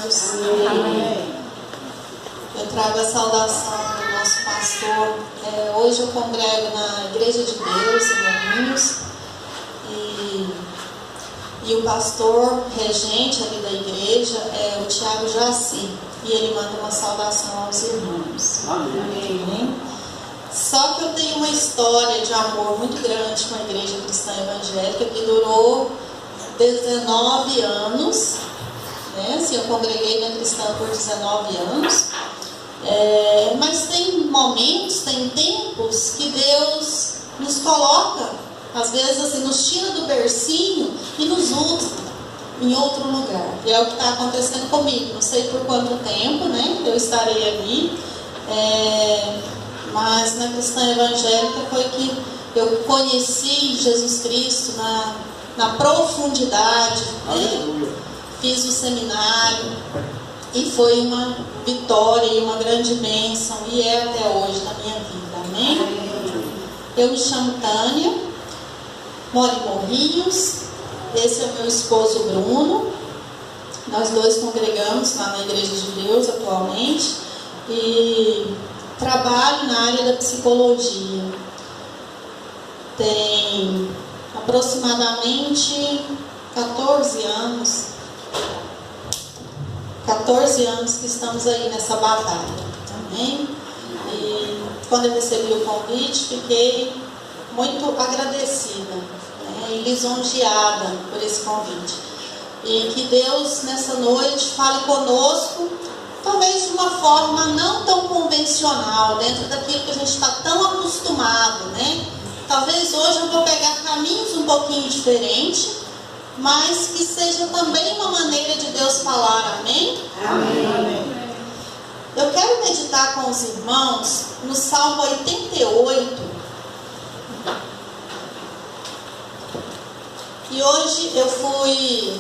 amados. Amém. Eu trago a saudação do nosso pastor. Hoje eu congrego na Igreja de Deus, em Morrinhos, e o pastor regente ali da igreja é o Tiago Jaci, e ele manda uma saudação aos irmãos. Amém. Só que eu tenho uma história de amor muito grande com a Igreja Cristã Evangélica que durou 19 anos, né? Assim, eu congreguei na Cristã por 19 anos, mas tem momentos, tem tempos que Deus nos coloca, às vezes assim, nos tira do bercinho e nos usa em outro lugar. E é o que está acontecendo comigo. Não sei por quanto tempo, né, eu estarei ali, mas na Cristã Evangélica foi que eu conheci Jesus Cristo na profundidade, né? Fiz o seminário e foi uma vitória e uma grande bênção, e é até hoje na minha vida. Amém? Eu me chamo Tânia, moro em Morrinhos. Esse é o meu esposo Bruno. Nós dois congregamos lá na Igreja de Deus atualmente e trabalho na área da psicologia. Tem aproximadamente 14 anos que estamos aí nessa batalha. Amém? E quando eu recebi o convite, fiquei muito agradecida, né, e lisonjeada por esse convite. E que Deus nessa noite fale conosco, talvez de uma forma não tão convencional, dentro daquilo que a gente está tão acostumado, né? Talvez hoje eu vou pegar caminhos um pouquinho diferentes, mas que seja também uma maneira de Deus falar. Amém? Amém. Eu quero meditar com os irmãos no Salmo 88. E hoje eu fui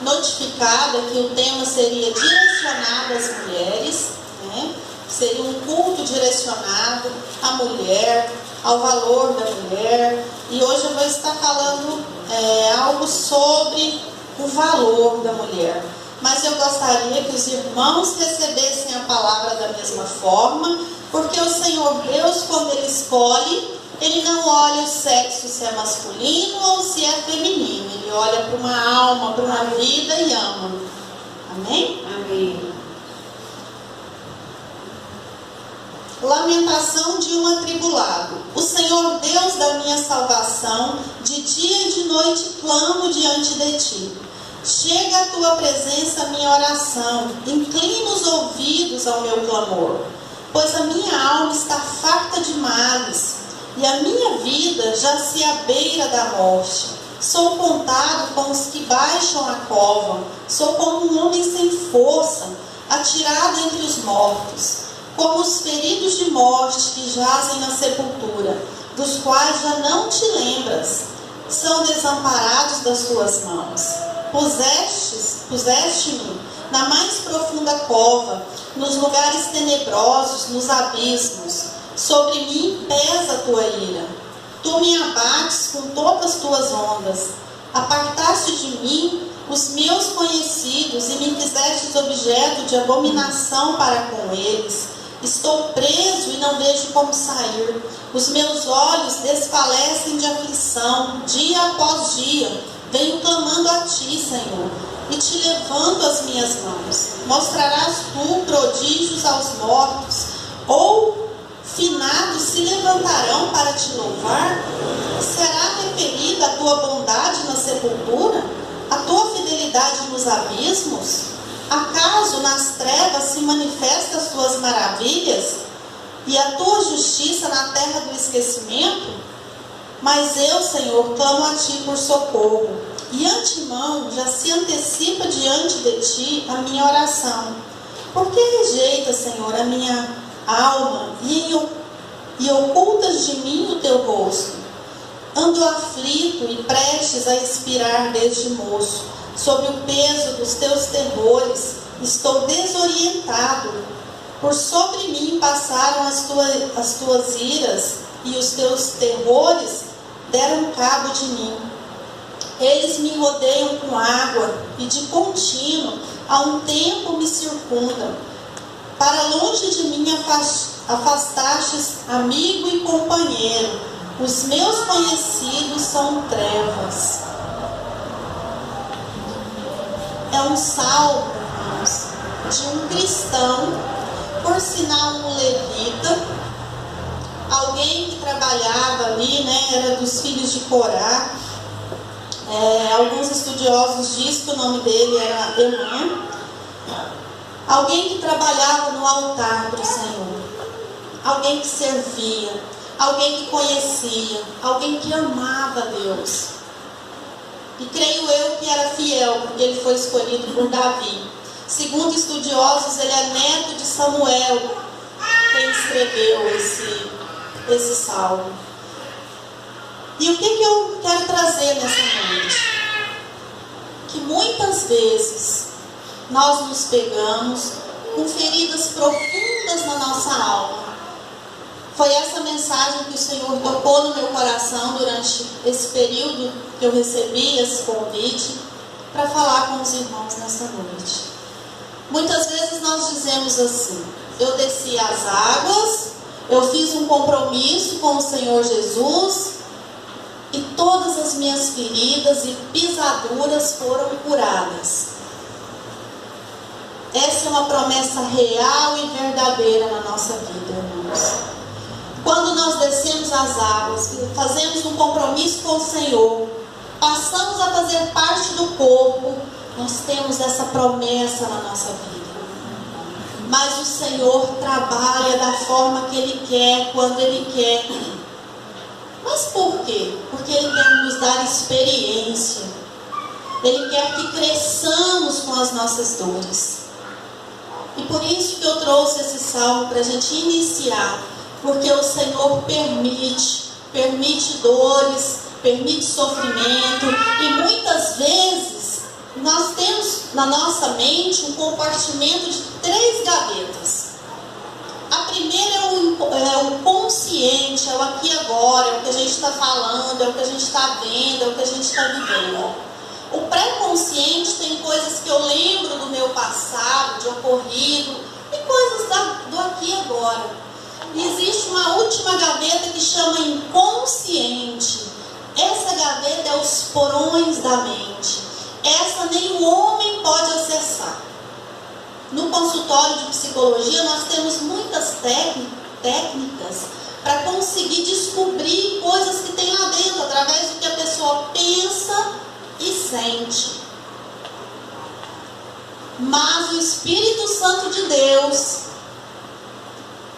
notificada que o tema seria direcionado às mulheres, né? Seria um culto direcionado à mulher, ao valor da mulher. E hoje eu vou estar falando algo sobre o valor da mulher. Mas eu gostaria que os irmãos recebessem a palavra da mesma forma, porque o Senhor Deus, quando Ele escolhe, Ele não olha o sexo, se é masculino ou se é feminino. Ele olha para uma alma, para uma vida e ama. Amém? Amém. Lamentação de um atribulado. O Senhor Deus da minha salvação, de dia e de noite clamo diante de Ti. Chega à Tua presença a minha oração, inclina os ouvidos ao meu clamor, pois a minha alma está farta de males, e a minha vida já se à beira da morte. Sou contado com os que baixam a cova, sou como um homem sem força, atirado entre os mortos, como os feridos de morte que jazem na sepultura, dos quais já não te lembras, são desamparados das tuas mãos. Puseste-me na mais profunda cova, nos lugares tenebrosos, nos abismos. Sobre mim pesa a tua ira. Tu me abates com todas as tuas ondas. Apartaste de mim os meus conhecidos e me fizestes objeto de abominação para com eles. Estou preso e não vejo como sair. Os meus olhos desfalecem de aflição, dia após dia. Venho clamando a Ti, Senhor, e Te levanto as minhas mãos. Mostrarás Tu prodígios aos mortos, ou finados se levantarão para Te louvar? Será referida a Tua bondade na sepultura, a Tua fidelidade nos abismos? Acaso nas trevas se manifestam as Tuas maravilhas, e a Tua justiça na terra do esquecimento? Mas eu, Senhor, clamo a Ti por socorro, e antemão já se antecipa diante de Ti a minha oração. Por que rejeitas, Senhor, a minha alma e ocultas de mim o Teu rosto? Ando aflito e prestes a expirar desde moço. Sob o peso dos Teus terrores, estou desorientado. Por sobre mim passaram as tuas iras, e os Teus terrores deram cabo de mim. Eles me rodeiam com água, e de contínuo há um tempo me circundam. Para longe de mim afastastes amigo e companheiro. Os meus conhecidos são trevas. É um salmo, irmãos, de um cristão, por sinal um levita, alguém que trabalhava ali, né, era dos filhos de Corá. Alguns estudiosos dizem que o nome dele era Emã. Alguém que trabalhava no altar para o Senhor, alguém que servia, alguém que conhecia, alguém que amava Deus. E creio eu que era fiel, porque ele foi escolhido por Davi. Segundo estudiosos, ele é neto de Samuel, quem escreveu esse salmo. E o que eu quero trazer nessa noite? Que muitas vezes nós nos pegamos com feridas profundas na nossa alma. Foi essa mensagem que o Senhor tocou no meu coração durante esse período que eu recebi esse convite para falar com os irmãos nessa noite. Muitas vezes nós dizemos assim: eu desci as águas, eu fiz um compromisso com o Senhor Jesus e todas as minhas feridas e pisaduras foram curadas. Essa é uma promessa real e verdadeira na nossa vida, irmãos. Quando nós descemos as águas, fazemos um compromisso com o Senhor, passamos a fazer parte do corpo, nós temos essa promessa na nossa vida. Mas o Senhor trabalha da forma que Ele quer, quando Ele quer. Mas por quê? Porque Ele quer nos dar experiência. Ele quer que cresçamos com as nossas dores. E por isso que eu trouxe esse salmo para a gente iniciar. Porque o Senhor permite dores, permite sofrimento. E muitas vezes nós temos na nossa mente um compartimento de 3 gavetas. A primeira é o consciente, é o aqui e agora, é o que a gente está falando, é o que a gente está vendo, é o que a gente está vivendo. O pré-consciente tem coisas que eu lembro do meu passado, de ocorrido, e coisas do aqui e agora. E existe uma última gaveta que chama inconsciente. Essa gaveta é os porões da mente. Essa nem o homem pode acessar. No consultório de psicologia nós temos muitas técnicas para conseguir descobrir coisas que tem lá dentro, através do que a pessoa pensa e sente. Mas o Espírito Santo de Deus,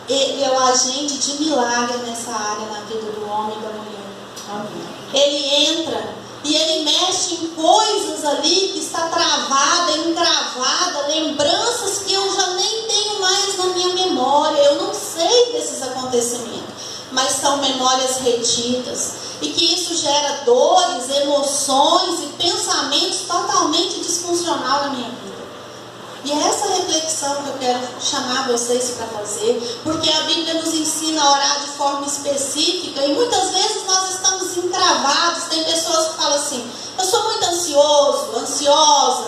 Ele é o agente de milagre nessa área, na vida do homem e da mulher. Amém. Ele entra e Ele mexe em coisas ali que está travada, encravada, lembranças que eu já nem tenho mais na minha memória. Eu não sei desses acontecimentos, mas são memórias retidas. E que isso gera dores, emoções e pensamentos totalmente disfuncionais na minha vida. E é essa reflexão que eu quero chamar vocês para fazer, porque a Bíblia nos ensina a orar de forma específica e muitas vezes nós estamos encravados. Tem pessoas que falam assim: eu sou muito ansiosa,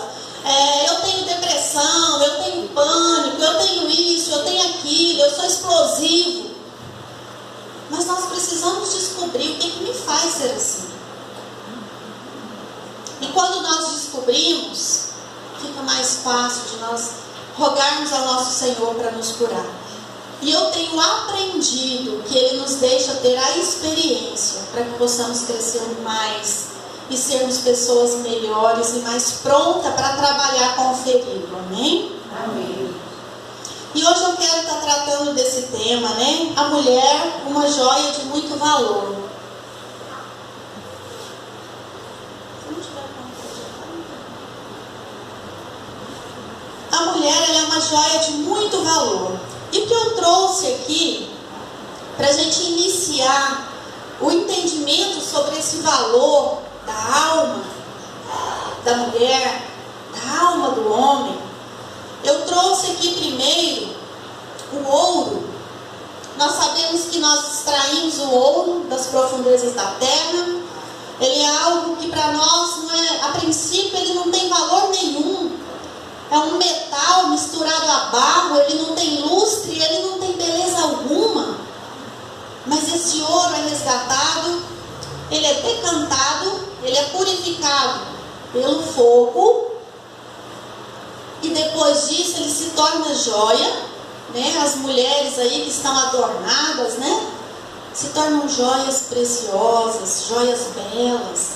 eu tenho depressão, eu tenho pânico, eu tenho isso, eu tenho aquilo, eu sou explosivo. Mas nós precisamos descobrir o que me faz ser assim. E quando nós descobrimos, fica mais fácil de nós rogarmos ao nosso Senhor para nos curar. E eu tenho aprendido que Ele nos deixa ter a experiência para que possamos crescer mais e sermos pessoas melhores e mais prontas para trabalhar com o ferido. Amém? Amém. E hoje eu quero estar tratando desse tema, né? A mulher, uma joia de muito valor. A mulher, ela é uma joia de muito valor. E o que eu trouxe aqui, para a gente iniciar o entendimento sobre esse valor da alma da mulher, da alma do homem, eu trouxe aqui primeiro o ouro. Nós sabemos que nós extraímos o ouro das profundezas da terra. Ele é algo que para nós, não é, a princípio, ele não tem valor nenhum. É um metal misturado a barro, ele não tem lustre, ele não tem beleza alguma. Mas esse ouro é resgatado, ele é decantado, ele é purificado pelo fogo. E depois disso ele se torna joia, né? As mulheres aí que estão adornadas, né? Se tornam joias preciosas, joias belas.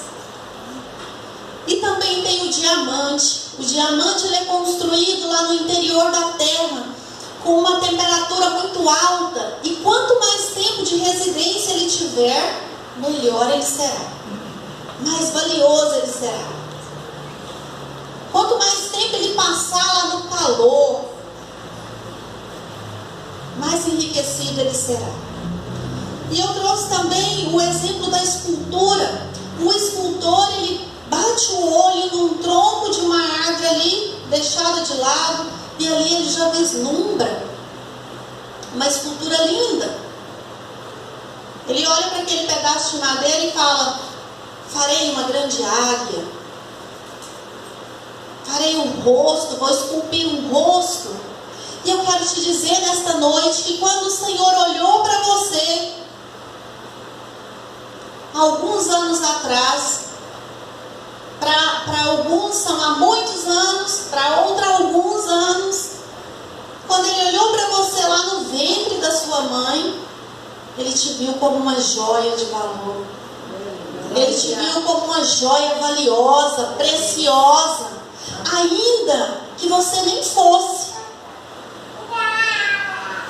E também tem o diamante. O diamante ele é construído lá no interior da terra, com uma temperatura muito alta. E quanto mais tempo de residência ele tiver, melhor ele será. Mais valioso ele será. Quanto mais tempo ele passar lá no calor, mais enriquecido ele será. E eu trouxe também o exemplo da escultura. O escultor, ele bate o olho num tronco de uma árvore ali, deixada de lado, e ali ele já vislumbra uma escultura linda. Ele olha para aquele pedaço de madeira e fala: farei uma grande águia, farei um rosto, vou esculpir um rosto. E eu quero te dizer nesta noite que quando o Senhor olhou para você, alguns anos atrás, para alguns são há muitos anos, para outros alguns anos, quando Ele olhou para você lá no ventre da sua mãe, Ele te viu como uma joia de valor. Ele te viu como uma joia valiosa, preciosa, ainda que você nem fosse.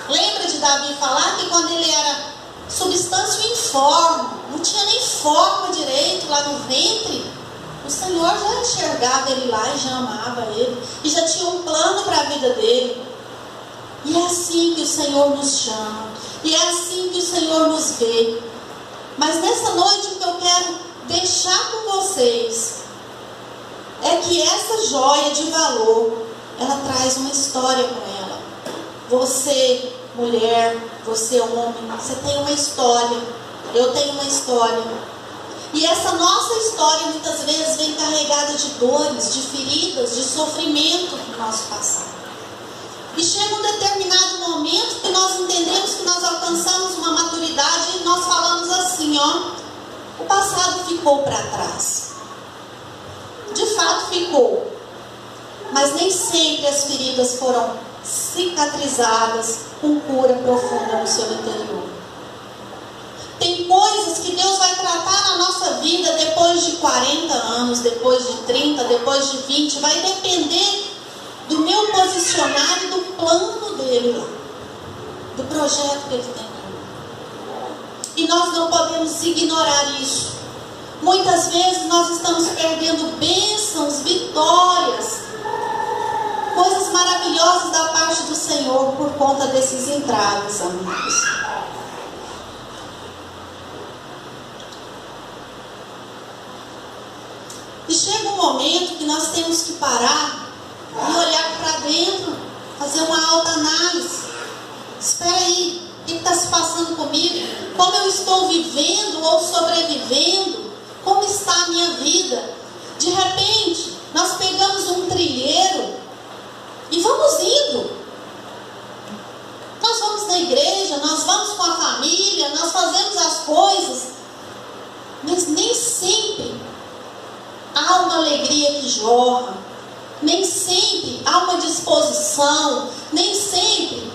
Lembra de Davi falar que quando ele era substância informe, não tinha nem forma direito lá no ventre, o Senhor já enxergava ele lá e já amava ele, e já tinha um plano para a vida dele. E é assim que o Senhor nos chama, e é assim que o Senhor nos vê. Mas nessa noite o que eu quero deixar com vocês é que essa joia de valor, ela traz uma história com ela. Você, mulher, você, homem, você tem uma história, eu tenho uma história. E essa nossa história muitas vezes vem carregada de dores, de feridas, de sofrimento do nosso passado. E chega um determinado momento que nós entendemos que nós alcançamos uma maturidade e nós falamos assim, ó: o passado ficou para trás. De fato ficou. Mas nem sempre as feridas foram cicatrizadas com cura profunda no seu interior. Tem coisas que Deus vai tratar na nossa vida depois de 40 anos, depois de 30, depois de 20. Vai depender do meu posicionar e do plano dele lá, do projeto que ele tem. E nós não podemos ignorar isso. Muitas vezes nós estamos perdendo bênçãos, vitórias, coisas maravilhosas da parte do Senhor por conta desses entraves, amigos. E chega um momento que nós temos que parar e olhar para dentro, fazer uma autoanálise. Espera aí, o que está se passando comigo? Como eu estou vivendo ou sobrevivendo? Como está a minha vida? De repente, nós pegamos um trilheiro e vamos indo. Nós vamos na igreja, nós vamos com a família, nós fazemos as coisas, mas nem sempre há uma alegria que jorra, nem sempre há uma disposição, nem sempre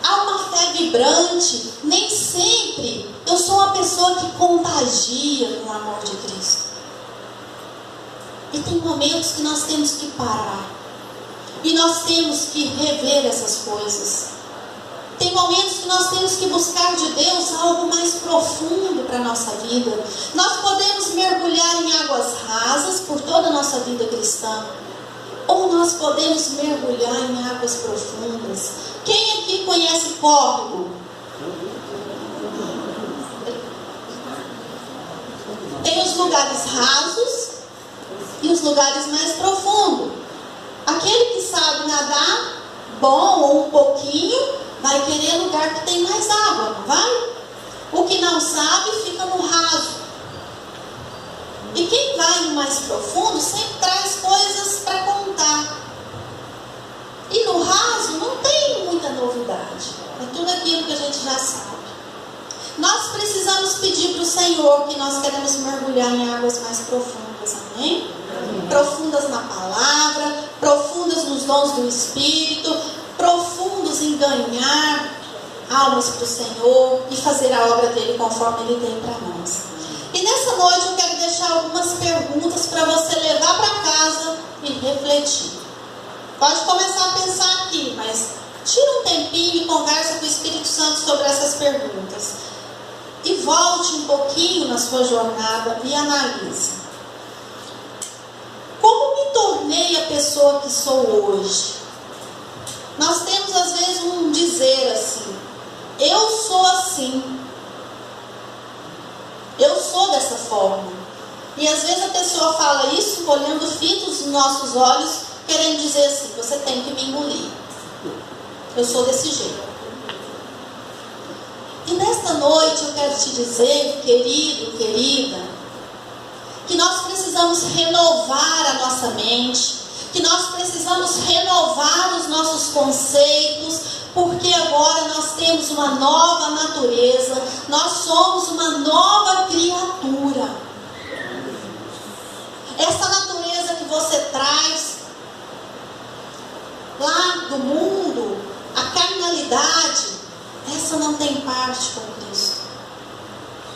há uma fé vibrante, nem sempre eu sou uma pessoa que contagia com o amor de Cristo. E tem momentos que nós temos que parar, e nós temos que rever essas coisas. Tem momentos que nós temos que buscar de Deus algo mais profundo para a nossa vida. Nós podemos mergulhar em águas rasas por toda a nossa vida cristã, ou nós podemos mergulhar em águas profundas. Quem aqui conhece córrego? Tem os lugares rasos e os lugares mais profundos. Aquele que sabe nadar, bom ou um pouquinho, vai querer lugar que tem mais água, não vai? O que não sabe fica no raso. E quem vai no mais profundo sempre traz coisas para contar. novidade. É tudo aquilo que a gente já sabe. Nós precisamos pedir para o Senhor que nós queremos mergulhar em águas mais profundas, amém? Profundas na palavra, profundas nos dons do Espírito, profundos em ganhar almas para o Senhor e fazer a obra dele conforme ele tem para nós. E nessa noite eu quero deixar algumas perguntas para você levar para casa e refletir. Pode começar a pensar aqui, mas tira um tempinho e conversa com o Espírito Santo sobre essas perguntas. E volte um pouquinho na sua jornada e analise. Como me tornei a pessoa que sou hoje? Nós temos às vezes um dizer assim: eu sou assim, eu sou dessa forma. E às vezes a pessoa fala isso olhando fitos nos nossos olhos, querendo dizer assim: você tem que me engolir, eu sou desse jeito. E nesta noite eu quero te dizer, querido, querida, que nós precisamos renovar a nossa mente, que nós precisamos renovar os nossos conceitos, porque agora nós temos uma nova natureza, nós somos uma nova criatura. Essa natureza que você traz lá do mundo, a carnalidade, essa não tem parte com Cristo.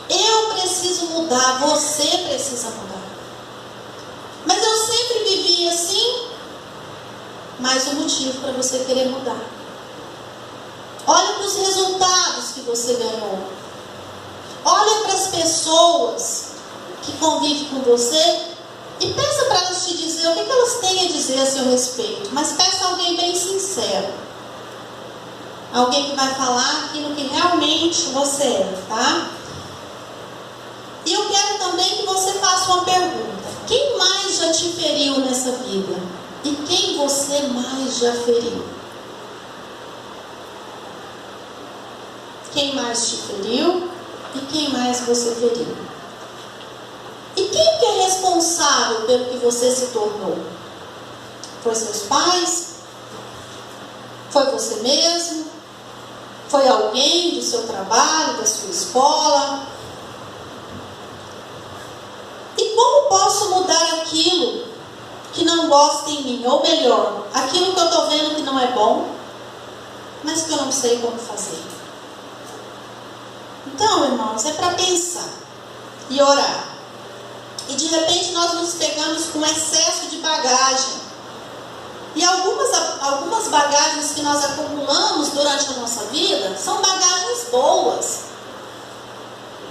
Eu preciso mudar, você precisa mudar. Mas eu sempre vivi assim. Mais um motivo para você querer mudar. Olha para os resultados que você ganhou. Olha para as pessoas que convivem com você e peça para elas te dizer o que elas têm a dizer a seu respeito. Mas peça alguém bem sincero. Alguém que vai falar aquilo que realmente você é, tá? E eu quero também que você faça uma pergunta. Quem mais já te feriu nessa vida? E quem você mais já feriu? Quem mais te feriu? E quem mais você feriu? E quem que é responsável pelo que você se tornou? Foi seus pais? Foi você mesmo? Foi alguém do seu trabalho, da sua escola? E como posso mudar aquilo que não gosta em mim? Ou melhor, aquilo que eu estou vendo que não é bom, mas que eu não sei como fazer. Então, irmãos, é para pensar e orar. E de repente nós nos pegamos com excesso de bagagem. E algumas bagagens que nós acumulamos durante a nossa vida são bagagens boas.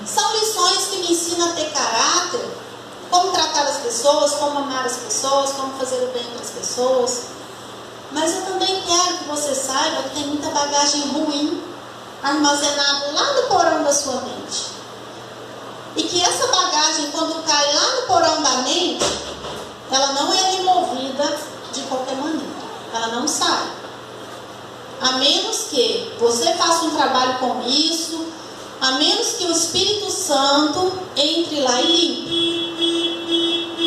São lições que me ensinam a ter caráter, como tratar as pessoas, como amar as pessoas, como fazer o bem para as pessoas. Mas eu também quero que você saiba que tem muita bagagem ruim armazenada lá no porão da sua mente. E que essa bagagem, quando cai lá no porão da mente, ela não é removida de qualquer maneira, ela não sai, a menos que você faça um trabalho com isso, a menos que o Espírito Santo entre lá e limpe.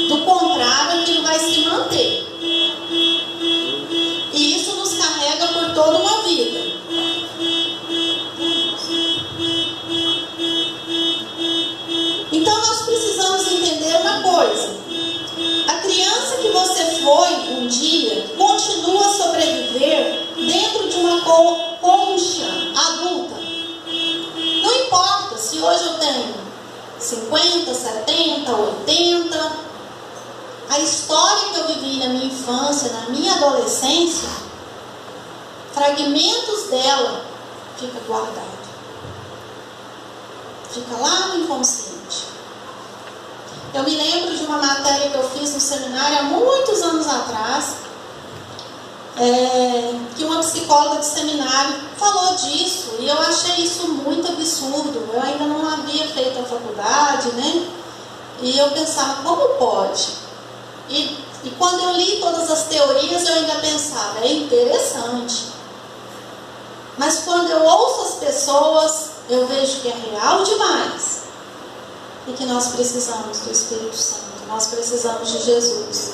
Do contrário, aquilo vai se manter, e isso nos carrega por toda uma vida. Então nós precisamos entender uma coisa: a criança que você foi um dia continua a sobreviver dentro de uma concha adulta. Não importa se hoje eu tenho 50, 70, 80. A história que eu vivi na minha infância, na minha adolescência, fragmentos dela fica guardado. Fica lá no inconsciente. Eu me lembro de uma matéria que eu fiz no seminário há muitos anos atrás, que uma psicóloga de seminário falou disso, e eu achei isso muito absurdo. Eu ainda não havia feito a faculdade, né? E eu pensava, como pode? E quando eu li todas as teorias, eu ainda pensava, é interessante. Mas quando eu ouço as pessoas, eu vejo que é real demais. E que nós precisamos do Espírito Santo, nós precisamos de Jesus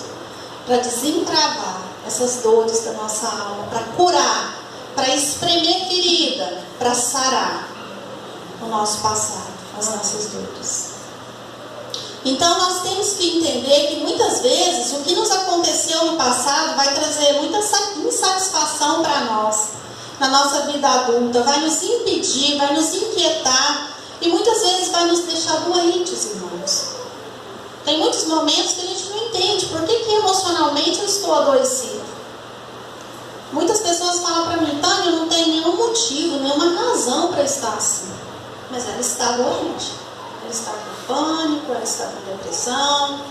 para desencravar essas dores da nossa alma, para curar para espremer ferida, para sarar o nosso passado, as nossas dores. Então nós temos que entender que muitas vezes o que nos aconteceu no passado vai trazer muita insatisfação para nós, na nossa vida adulta, vai nos impedir, vai nos inquietar e muitas vezes vai nos deixar doentes, irmãos. Tem muitos momentos que a gente não entende por que emocionalmente eu estou adoecido. Muitas pessoas falam para mim: Tânia, eu não tenho nenhum motivo, nenhuma razão para estar assim. Mas ela está doente. Ela está com pânico, ela está com depressão,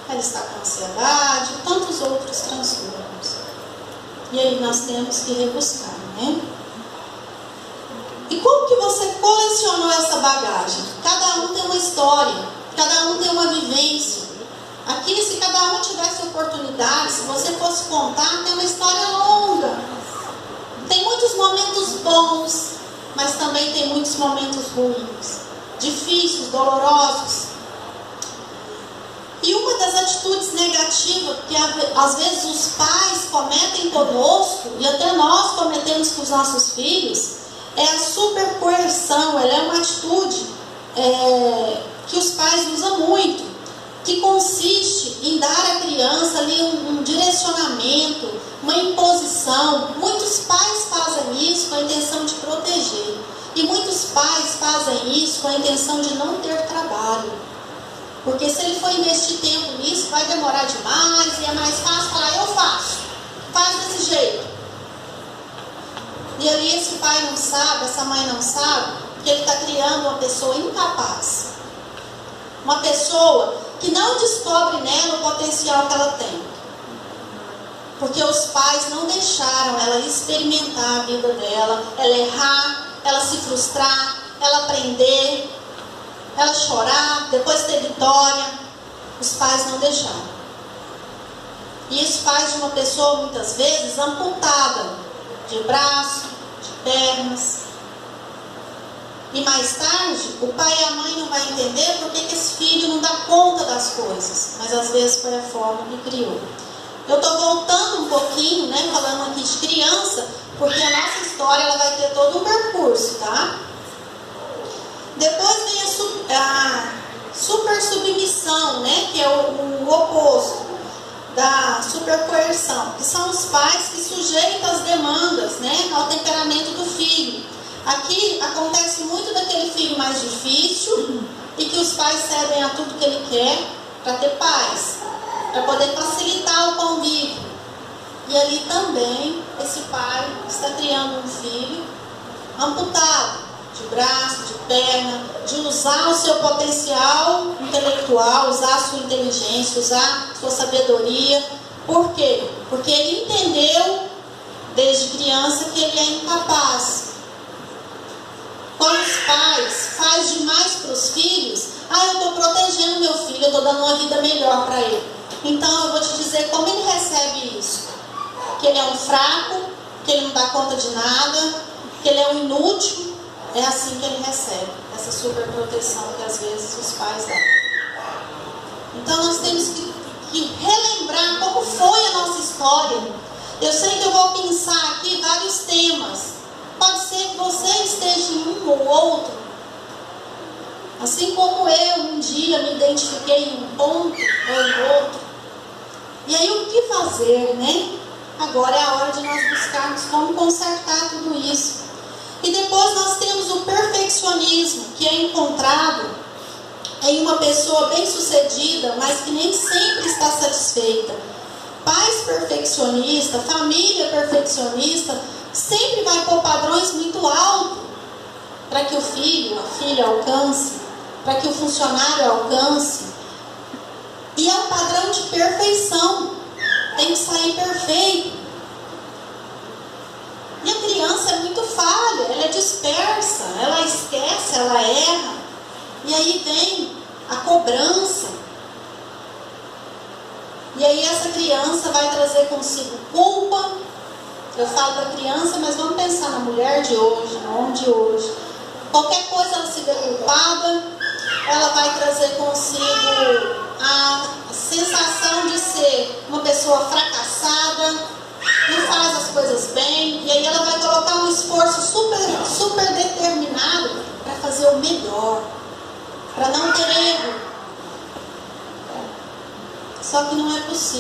ela está com ansiedade e tantos outros transtornos. E aí nós temos que rebuscar, né? E como que você colecionou essa bagagem? Cada um tem uma história, cada um tem uma vivência. Aqui, se cada um tivesse oportunidade, se você fosse contar, tem uma história longa. Tem muitos momentos bons, mas também tem muitos momentos ruins, difíceis, dolorosos. E uma das atitudes negativas que às vezes os pais cometem conosco, e até nós cometemos com os nossos filhos, é a supercoerção. Ela é uma atitude que os pais usam muito, que consiste em dar à criança ali um direcionamento, uma imposição. Muitos pais fazem isso com a intenção de proteger, e muitos pais fazem isso com a intenção de não ter trabalho, porque se ele for investir tempo nisso, vai demorar demais e é mais fácil falar: eu faço, faz desse jeito. E ali esse pai não sabe, essa mãe não sabe, que ele está criando uma pessoa incapaz, uma pessoa que não descobre nela o potencial que ela tem, porque os pais não deixaram ela experimentar a vida dela, ela errar, ela se frustrar, ela aprender, ela chorar, depois ter vitória. Os pais não deixaram. E isso faz de uma pessoa muitas vezes amputada de braço, de pernas. E mais tarde, o pai e a mãe não vão entender porque que esse filho não dá conta das coisas. Mas às vezes foi a forma que criou. Eu estou voltando um pouquinho, né, falando aqui de criança, porque a nossa história ela vai ter todo um percurso, tá? Depois vem a super submissão, né, que é o oposto da supercoerção, que são os pais que sujeitam as demandas, né, ao temperamento do filho. Aqui acontece muito daquele filho mais difícil e que os pais cedem a tudo que ele quer para ter paz, para poder facilitar o convívio. E ali também esse pai está criando um filho amputado de braço, de perna, de usar o seu potencial intelectual, usar a sua inteligência, usar a sua sabedoria. Por quê? Porque ele entendeu desde criança que ele é incapaz. Quando os pais fazem demais para os filhos, eu estou protegendo meu filho, eu estou dando uma vida melhor para ele. Então eu vou te dizer como ele recebe isso. Que ele é um fraco, que ele não dá conta de nada, que ele é um inútil. É assim que ele recebe essa super proteção que às vezes os pais dão. Então nós temos que relembrar como foi a nossa história. Eu sei que eu vou pensar aqui vários temas. Pode ser que você esteja em um ou outro, assim como eu um dia me identifiquei em um ponto ou em outro. E aí o que fazer, né? Agora é a hora de nós buscarmos como consertar tudo isso. E depois nós temos o perfeccionismo, que é encontrado em uma pessoa bem-sucedida, mas que nem sempre está satisfeita. Pais perfeccionistas, família perfeccionista, sempre vai pôr padrões muito altos para que o filho, a filha alcance, para que o funcionário alcance. E é um padrão de perfeição, tem que sair perfeito. E a criança é muito falha, ela é dispersa, ela esquece, ela erra. E aí vem a cobrança. E aí essa criança vai trazer consigo culpa. Eu falo da criança, mas vamos pensar na mulher de hoje, no homem de hoje. Qualquer coisa ela se vê culpada, ela vai trazer consigo a sensação de ser uma pessoa fracassada, não faz as coisas bem, e aí ela vai colocar uma super determinado para fazer o melhor, para não ter erro. Só que não é possível.